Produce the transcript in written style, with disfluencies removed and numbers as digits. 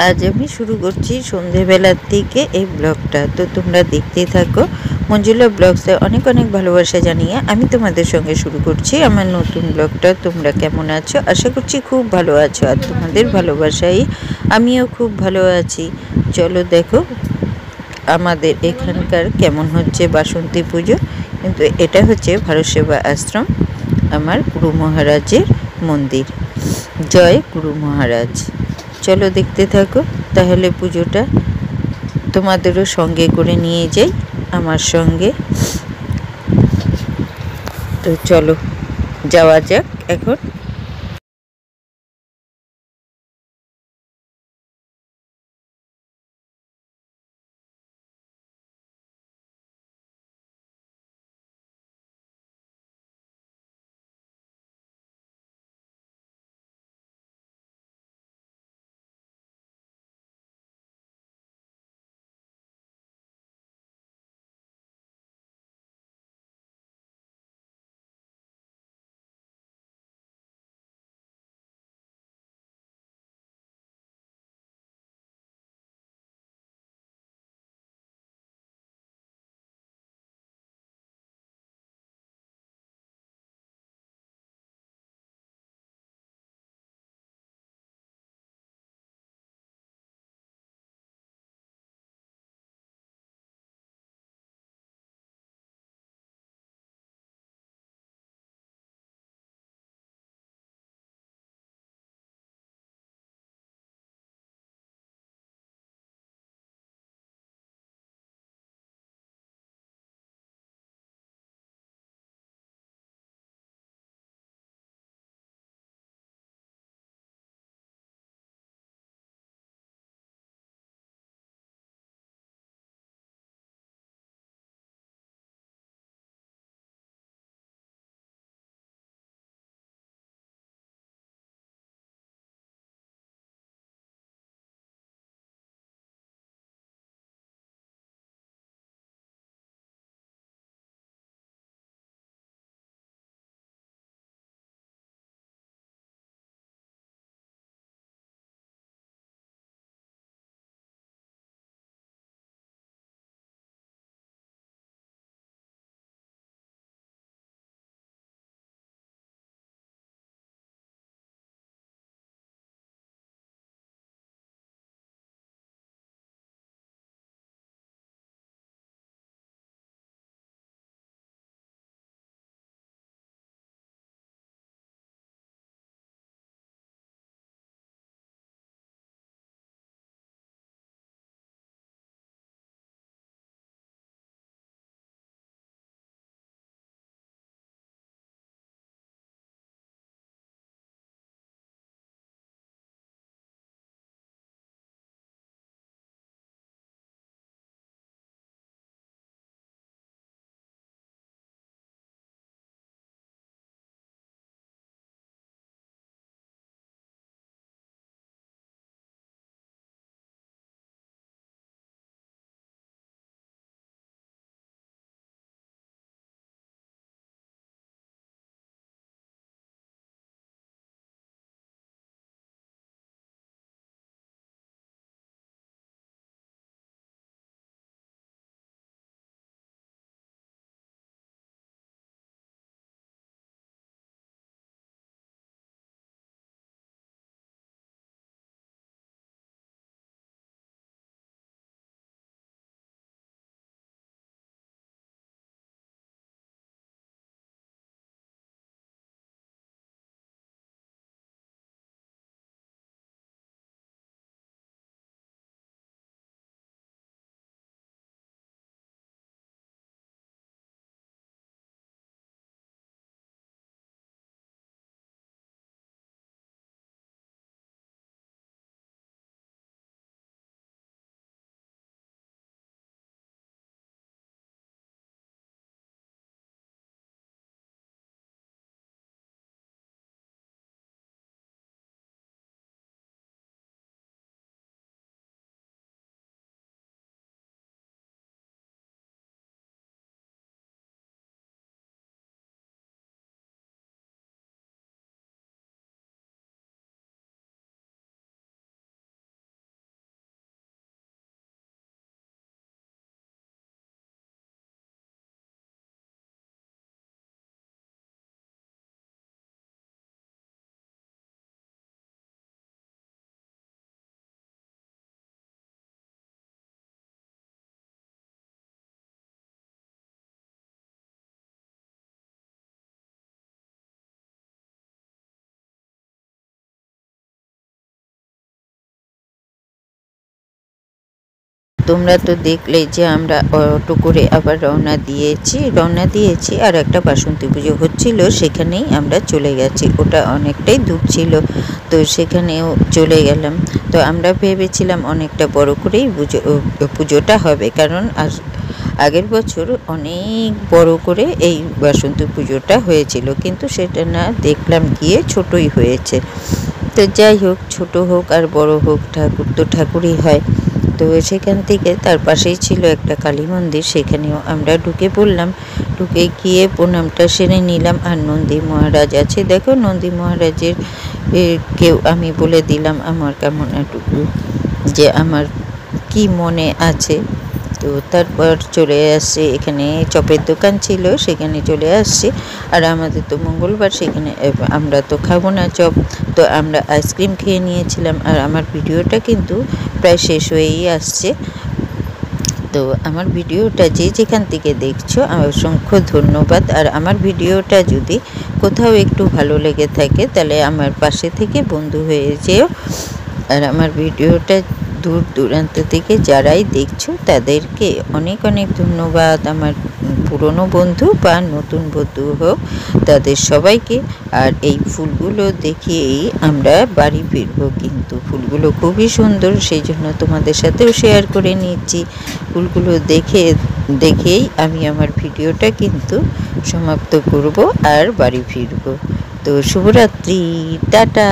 আজ আমি শুরু করছি সন্ধেবেলার থেকে এই ব্লগটা। তো তোমরা দেখতেই থাকো। মঞ্জুলা ব্লগসে অনেক অনেক ভালোবাসা জানিয়ে আমি তোমাদের সঙ্গে শুরু করছি আমার নতুন ব্লগটা। তোমরা কেমন আছো? আশা করছি খুব ভালো আছো, আর তোমাদের ভালোবাসাই আমিও খুব ভালো আছি। চলো দেখো আমাদের এখানকার কেমন হচ্ছে বাসন্তী পুজো। কিন্তু এটা হচ্ছে ভারত সেবা আশ্রম, আমার গুরু মহারাজের মন্দির। জয় গুরু মহারাজ। চলো দেখতে থাকো তাহলে পুজোটা, তোমাদেরও সঙ্গে করে নিয়ে যাই আমার সঙ্গে। তো চলো যাওয়া যাক এখন। তোমরা তো দেখলে যে আমরা অটো করে আবার রওনা দিয়েছি আর একটা বাসন্তী পুজো হচ্ছিল, সেখানেই আমরা চলে গেছি। ওটা অনেকটাই দূর ছিল, তো সেখানেও চলে গেলাম। তো আমরা ভেবেছিলাম অনেকটা বড় করেই পুজোটা হবে, কারণ আগের বছর অনেক বড় করে এই বাসন্তী পুজোটা হয়েছিল, কিন্তু সেটা না, দেখলাম গিয়ে ছোটই হয়েছে। তো যাই হোক, ছোট হোক আর বড় হোক, ঠাকুর তো ঠাকুরই হয়। তো সেখান থেকে তার পাশেই ছিল একটা কালী মন্দির, সেখানেও আমরা ঢুকে পড়লাম। ঢুকে গিয়ে প্রণামটা সেরে নিলাম। আর নন্দী মহারাজ আছে, দেখো নন্দী মহারাজের কেউ আমি বলে দিলাম আমার কামনাটুকু, যে আমার কি মনে আছে। তো তারপর চলে আসছে, এখানে চপের দোকান ছিল, সেখানে চলে আসছে। আর আমাদের তো মঙ্গলবার, সেখানে আমরা তো খাবো না চপ, তো আমরা আইসক্রিম খেয়ে নিয়েছিলাম। আর আমার ভিডিওটা কিন্তু প্রায় শেষ হয়েই আসছে। তো আমার ভিডিওটা যে যেখান থেকে দেখছো অসংখ্য ধন্যবাদ। আর আমার ভিডিওটা যদি কোথাও একটু ভালো লেগে থাকে, তাহলে আমার পাশে থেকে বন্ধু হয়ে যেও। আর আমার ভিডিওটা দূর দূরান্ত থেকে যারাই দেখছো, তাদেরকে অনেক অনেক ধন্যবাদ। আমার পুরনো বন্ধু বা নতুন বন্ধু হোক, তাদের সবাইকে। আর এই ফুলগুলো দেখেই আমরা বাড়ি ফিরবো, কিন্তু ফুলগুলো খুবই সুন্দর, সেই জন্য তোমাদের সাথেও শেয়ার করে নিচ্ছি। ফুলগুলো দেখেই আমি আমার ভিডিওটা কিন্তু সমাপ্ত করব আর বাড়ি ফিরবো। তো শুভরাত্রি, টাটা।